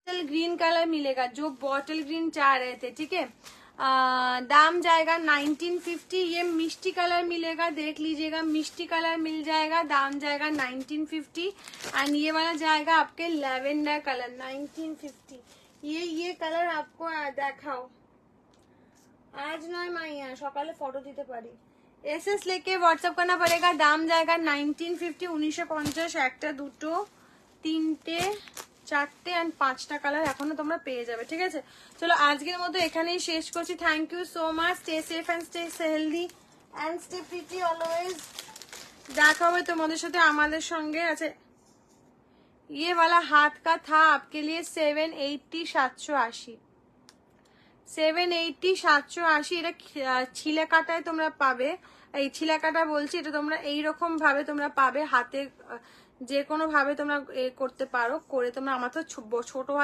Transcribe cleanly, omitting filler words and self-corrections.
Green colour मिलेगा, जो bottle green चाह रहे थे, ठीक है। दाम जाएगा 1950। ये मिष्टी कलर मिलेगा, देख लीजिएगा, मिष्टी कलर मिल जाएगा, दाम जाएगा 1950। एंड ये वाला जाएगा आपके लैवेंडर कलर 1950। ये कलर आपको देखाओ आज नয় মাইয়া সকালে ফটো দিতে পারি। এসএস लेके व्हाट्सएप करना पड़ेगा। दाम जाएगा 1950, 1950। একটা দুটো তিনটে চারটে এন্ড পাঁচটা কালার এখনো তোমরা পেয়ে যাবে, ঠিক আছে। চলো আজকের মতো এখানেই শেষ করছি। Thank you so much. Stay safe and stay healthy and stay pretty always. দেখা হবে তোমাদের সাথে আমাদের সঙ্গে আছে। ये वाला हाथ का था आपके लिए 780 780 780 780। এটা ছিলে কাটায় তোমরা পাবে, এই ছিলে কাটা বলছি, এটা তোমরা এইরকম ভাবে তোমরা পাবে, হাতে যে কোনো ভাবে তোমরা করতে পারো, করে তোমরা, আমার তো ছোট হাত